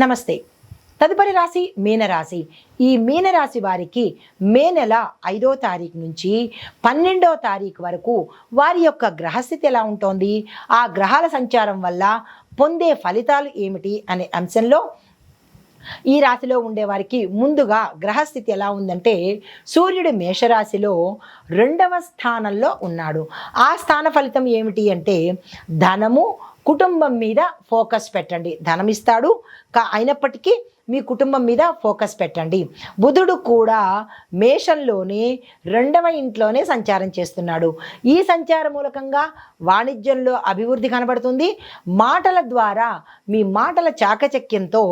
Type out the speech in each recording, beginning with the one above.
నమస్తే. తదుపరి రాశి మీనరాశి. ఈ మీనరాశి వారికి మే నెల 5వ తారీఖు నుంచి 12వ తారీఖు వరకు వారి యొక్క గ్రహస్థితి ఎలా ఉంటోంది, ఆ గ్రహాల సంచారం వల్ల పొందే ఫలితాలు ఏమిటి అనే అంశంలో ఈ రాశిలో ఉండేవారికి ముందుగా గ్రహస్థితి ఎలా ఉందంటే, సూర్యుడు మేషరాశిలో 2వ స్థానంలో ఉన్నాడు. ఆ స్థాన ఫలితం ఏమిటి అంటే, ధనము కుటుంబం మీద ఫోకస్ పెట్టండి. ధనం ఇస్తాడు, అయినప్పటికీ మీ కుటుంబం మీద ఫోకస్ పెట్టండి. బుధుడు కూడా మేషంలోనే 2వ ఇంట్లోనే సంచారం చేస్తున్నాడు. ఈ సంచార మూలకంగా వాణిజ్యంలో అభివృద్ధి కనబడుతుంది. మాటల ద్వారా మీ మాటల చాకచక్యంతో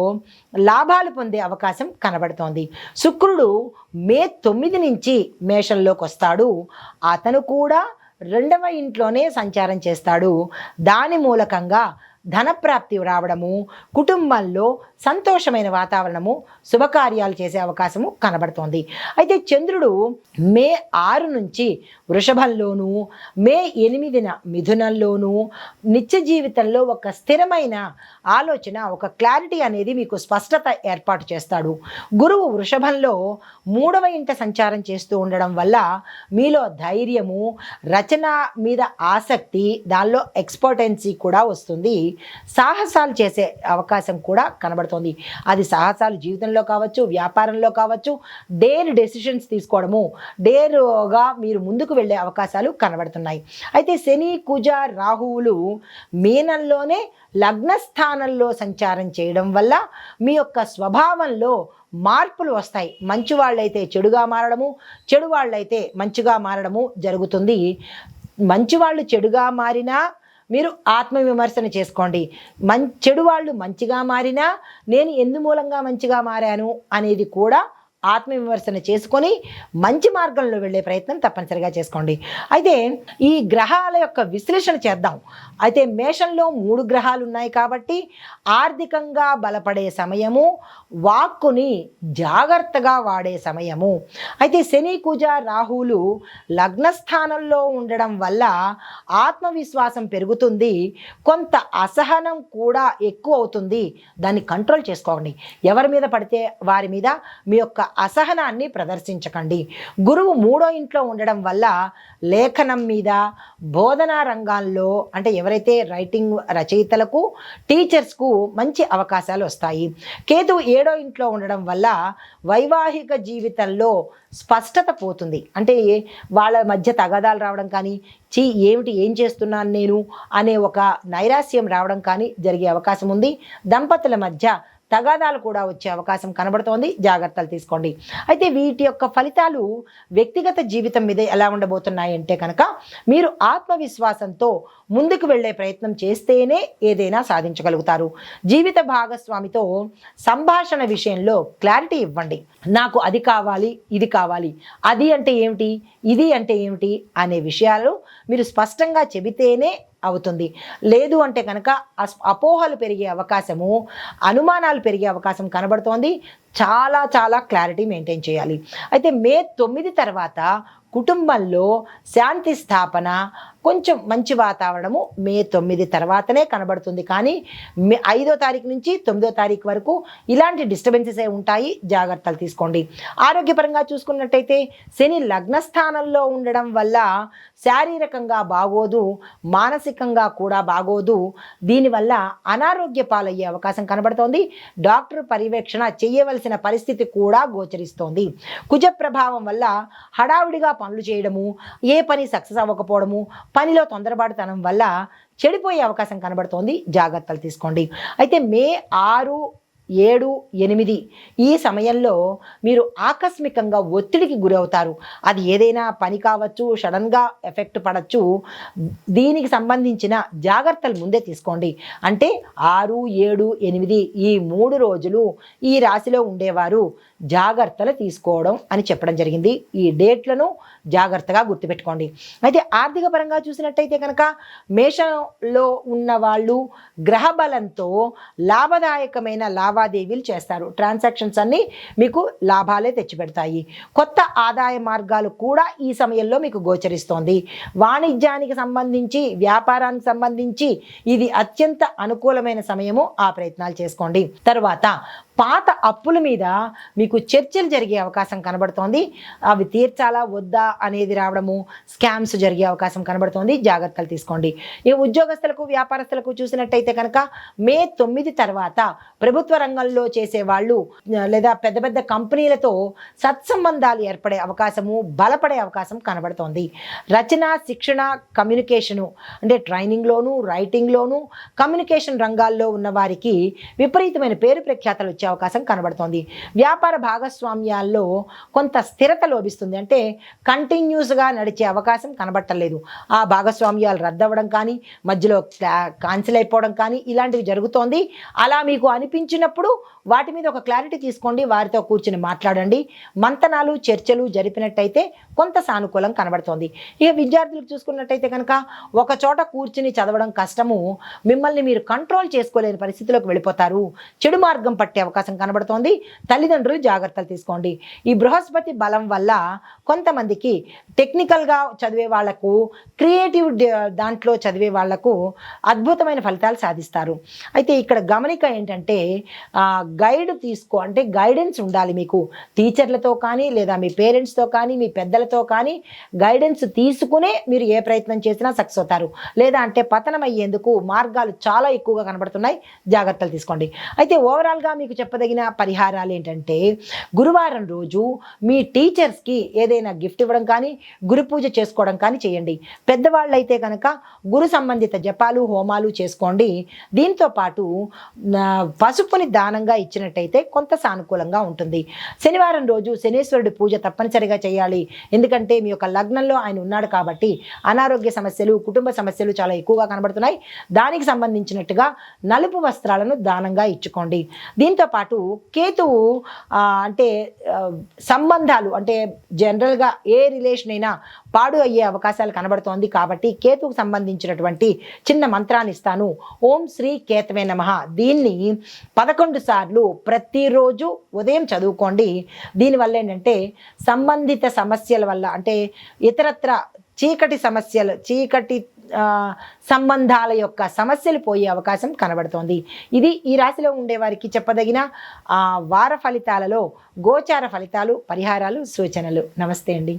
లాభాలు పొందే అవకాశం కనబడుతోంది. శుక్రుడు మే 9 నుంచి మేషంలోకి వస్తాడు. అతను కూడా 2వ ఇంట్లోనే సంచారం చేస్తాడు. దాని మూలకంగా ధనప్రాప్తి రావడము, కుటుంబంలో సంతోషమైన వాతావరణము, శుభకార్యాలు చేసే అవకాశము కనబడుతోంది. అయితే చంద్రుడు మే 6 నుంచి వృషభంలోను, మే 8న మిథునంలోను నిత్య జీవితంలో ఒక స్థిరమైన ఆలోచన, ఒక క్లారిటీ అనేది మీకు స్పష్టత ఏర్పాటు చేస్తాడు. గురువు వృషభంలో 3వ ఇంట సంచారం చేస్తూ ఉండడం వల్ల మీలో ధైర్యము, రచన మీద ఆసక్తి, దానిలో ఎక్స్పర్టెన్సీ కూడా వస్తుంది. సాహసాలు చేసే అవకాశం కూడా కనబడుతోంది. అది సాహసాలు జీవితంలో కావచ్చు, వ్యాపారంలో కావచ్చు, డేర్ డెసిషన్స్ తీసుకోవడము, డేరుగా మీరు ముందుకు వెళ్ళే అవకాశాలు కనబడుతున్నాయి. అయితే శని, కుజ, రాహువులు మీనంలోనే లగ్నస్థానంలో సంచారం చేయడం వల్ల మీ యొక్క స్వభావంలో మార్పులు వస్తాయి. మంచి వాళ్ళైతే చెడుగా మారడము, చెడు వాళ్ళైతే మంచిగా మారడము జరుగుతుంది. మంచి వాళ్ళు చెడుగా మారినా మీరు ఆత్మవిమర్శన చేసుకోండి. చెడు వాళ్ళు మంచిగా మారినా నేను ఎందు మూలంగా మంచిగా మారాను అనేది కూడా ఆత్మవిమర్శన చేసుకొని మంచి మార్గంలో వెళ్ళే ప్రయత్నం తప్పనిసరిగా చేసుకోండి. అయితే ఈ గ్రహాల యొక్క విశ్లేషణ చేద్దాం. అయితే మేషంలో 3 గ్రహాలు ఉన్నాయి కాబట్టి ఆర్థికంగా బలపడే సమయము, వాక్కుని జాగ్రత్తగా వాడే సమయము. అయితే శని, కుజ, రాహువులు లగ్నస్థానంలో ఉండడం వల్ల ఆత్మవిశ్వాసం పెరుగుతుంది. కొంత అసహనం కూడా ఎక్కువ అవుతుంది. దాన్ని కంట్రోల్ చేసుకోండి. ఎవరి మీద పడితే వారి మీద మీ యొక్క అసహనాన్ని ప్రదర్శించకండి. గురువు 3వ ఇంట్లో ఉండడం వల్ల లేఖనం మీద, బోధనా రంగాల్లో అంటే ఎవరైతే రైటింగ్ రచయితలకు, టీచర్స్కు మంచి అవకాశాలు వస్తాయి. కేతువు 7వ ఇంట్లో ఉండడం వల్ల వైవాహిక జీవితంలో స్పష్టత పోతుంది. అంటే వాళ్ళ మధ్య తగాదాలు రావడం కానీ, ఏం చేస్తున్నాను నేను అనే ఒక నైరాస్యం రావడం కానీ జరిగే అవకాశం ఉంది. దంపతుల మధ్య తగాదాలు కూడా వచ్చే అవకాశం కనబడుతోంది. జాగ్రత్తలు తీసుకోండి. అయితే వీటి యొక్క ఫలితాలు వ్యక్తిగత జీవితం మీద ఎలా ఉండబోతున్నాయి అంటే కనుక, మీరు ఆత్మవిశ్వాసంతో ముందుకు వెళ్ళే ప్రయత్నం చేస్తేనే ఏదైనా సాధించగలుగుతారు. జీవిత భాగస్వామితో సంభాషణ విషయంలో క్లారిటీ ఇవ్వండి. నాకు అది కావాలి, ఇది కావాలి, అది అంటే ఏమిటి, ఇది అంటే ఏమిటి అనే విషయాలు మీరు స్పష్టంగా చెబితేనే అవుతుంది. లేదు అంటే కనుక అపోహలు పెరిగే అవకాశము, అనుమానాలు పెరిగే అవకాశం కనబడుతోంది. చాలా చాలా క్లారిటీ మెయింటైన్ చేయాలి. అయితే మే 9 తర్వాత కుటుంబంలో శాంతి స్థాపన, కొంచెం మంచి వాతావరణము మే 9 తర్వాతనే కనబడుతుంది. కానీ 5వ తారీఖు నుంచి 9వ తారీఖు వరకు ఇలాంటి డిస్టర్బెన్సెస్ ఉంటాయి. జాగ్రత్తలు తీసుకోండి. ఆరోగ్యపరంగా చూసుకున్నట్టయితే శని లగ్నస్థానంలో ఉండడం వల్ల శారీరకంగా బాగోదు, మానసికంగా కూడా బాగోదు. దీనివల్ల అనారోగ్య పాలయ్యే అవకాశం కనబడుతోంది. డాక్టర్ పర్యవేక్షణ చేయవలసిన పరిస్థితి కూడా గోచరిస్తోంది. కుజ ప్రభావం వల్ల హడావిడిగా పనులు చేయడము, ఏ పని సక్సెస్ అవ్వకపోవడము, పనిలో తొందరపాటుతనం వల్ల చెడిపోయే అవకాశం కనబడుతోంది. జాగ్రత్తలు తీసుకోండి. అయితే మే 6, 7, 8 ఈ సమయంలో మీరు ఆకస్మికంగా ఒత్తిడికి గురవుతారు. అది ఏదైనా పని కావచ్చు, సడన్గా ఎఫెక్ట్ పడవచ్చు. దీనికి సంబంధించిన జాగ్రత్తలు ముందే తీసుకోండి. అంటే 6, 7, 8 ఈ 3 రోజులు ఈ రాశిలో ఉండేవారు జాగ్రత్తలు తీసుకోవడం అని చెప్పడం జరిగింది. ఈ డేట్లను జాగ్రత్తగా గుర్తుపెట్టుకోండి. అయితే ఆర్థిక పరంగా చూసినట్టయితే కనుక మేషంలో ఉన్న వాళ్ళు గ్రహ బలంతో లాభదాయకమైన లావాదేవీలు చేస్తారు. ట్రాన్సాక్షన్స్ అన్నీ మీకు లాభాలే తెచ్చిపెడతాయి. కొత్త ఆదాయ మార్గాలు కూడా ఈ సమయంలో మీకు గోచరిస్తోంది. వాణిజ్యానికి సంబంధించి, వ్యాపారానికి సంబంధించి ఇది అత్యంత అనుకూలమైన సమయము. ఆ ప్రయత్నాలు చేసుకోండి. తర్వాత పాత అప్పుల మీద మీకు చర్చలు జరిగే అవకాశం కనబడుతోంది. అవి తీర్చాలా వద్దా అనేది రావడము, స్కామ్స్ జరిగే అవకాశం కనబడుతోంది. జాగ్రత్తలు తీసుకోండి. ఈ ఉద్యోగస్తులకు, వ్యాపారస్తులకు చూసినట్టయితే కనుక మే 9 తర్వాత ప్రభుత్వ రంగంలో చేసేవాళ్ళు లేదా పెద్ద పెద్ద కంపెనీలతో సత్సంబంధాలు ఏర్పడే అవకాశము, బలపడే అవకాశం కనబడుతోంది. రచన, శిక్షణ, కమ్యూనికేషను అంటే ట్రైనింగ్లోను, రైటింగ్లోను, కమ్యూనికేషన్ రంగాల్లో ఉన్న వారికి విపరీతమైన పేరు ప్రఖ్యాతలు వచ్చే అవకాశం కనబడుతోంది. వ్యాపార భాగస్వామ్యాల్లో కొంత స్థిరత లోభిస్తుంది. అంటే కంటిన్యూస్గా నడిచే అవకాశం కనబట్టలేదు. ఆ భాగస్వామ్యాలు రద్దవడం కానీ, మధ్యలో క్యాన్సిల్ అయిపోవడం కానీ ఇలాంటివి జరుగుతోంది. అలా మీకు అనిపించినప్పుడు వాటి మీద ఒక క్లారిటీ తీసుకోండి. వారితో కూర్చుని మాట్లాడండి. మంతనాలు, చర్చలు జరిపినట్టయితే కొంత సానుకూలం కనబడుతోంది. ఇక విద్యార్థులకు చూసుకున్నట్టయితే కనుక ఒక చోట కూర్చుని చదవడం కష్టము. మిమ్మల్ని మీరు కంట్రోల్ చేసుకోలేని పరిస్థితిలోకి వెళ్ళిపోతారు. చెడు మార్గం పట్టే అవకాశం కనబడుతోంది. తల్లిదండ్రులు జాగ్రత్తలు తీసుకోండి. ఈ బృహస్పతి బలం వల్ల కొంతమందికి టెక్నికల్గా చదివే వాళ్లకు, క్రియేటివ్ దాంట్లో చదివే వాళ్లకు అద్భుతమైన ఫలితాలు సాధిస్తారు. అయితే ఇక్కడ గమనిక ఏంటంటే గైడ్ తీసుకో, అంటే గైడెన్స్ ఉండాలి మీకు. టీచర్లతో కానీ, లేదా మీ పేరెంట్స్తో కానీ, మీ పెద్దలతో కానీ గైడెన్స్ తీసుకునే మీరు ఏ ప్రయత్నం చేసినా సక్సెస్ అవుతారు. లేదా అంటే పతనం అయ్యేందుకు మార్గాలు చాలా ఎక్కువగా కనబడుతున్నాయి. జాగ్రత్తలు తీసుకోండి. అయితే ఓవరాల్గా మీకు చెప్పదగిన పరిహారాలు ఏంటంటే, గురువారం రోజు మీ టీచర్స్కి ఏదైనా గిఫ్ట్ ఇవ్వడం కానీ, గురు పూజ చేసుకోవడం కానీ చేయండి. పెద్దవాళ్ళైతే కనుక గురు సంబంధిత జపాలు, హోమాలు చేసుకోండి. దీంతో పాటు పసుపుని దానంగా ఇచ్చినట్టయితే కొంత సానుకూలంగా ఉంటుంది. శనివారం రోజు శనేశ్వరుడి పూజ తప్పనిసరిగా చేయాలి. ఎందుకంటే మీ యొక్క లగ్నంలో ఆయన ఉన్నాడు కాబట్టి అనారోగ్య సమస్యలు, కుటుంబ సమస్యలు చాలా ఎక్కువగా కనబడుతున్నాయి. దానికి సంబంధించినట్టుగా నలుపు వస్త్రాలను దానంగా ఇచ్చుకోండి. దీంతో పాటు కేతువు అంటే సంబంధాలు, అంటే జనరల్గా ఏ రిలేషన్ అయినా పాడు అయ్యే అవకాశాలు కనబడుతోంది. కాబట్టి కేతువుకు సంబంధించినటువంటి చిన్న మంత్రాన్ని ఇస్తాను. ఓం శ్రీ కేతవే నమః. దీన్ని 11 సార్లు ప్రతిరోజు ఉదయం చదువుకోండి. దీనివల్ల ఏంటంటే సంబంధిత సమస్యల వల్ల, అంటే ఇతరత్ర చీకటి సమస్యలు, చీకటి సంబంధాల యొక్క సమస్యలు పోయే అవకాశం కనబడుతోంది. ఇది ఈ రాశిలో ఉండేవారికి చెప్పదగిన వార ఫలితాలలో గోచార ఫలితాలు, పరిహారాలు, సూచనలు. నమస్తే అండి.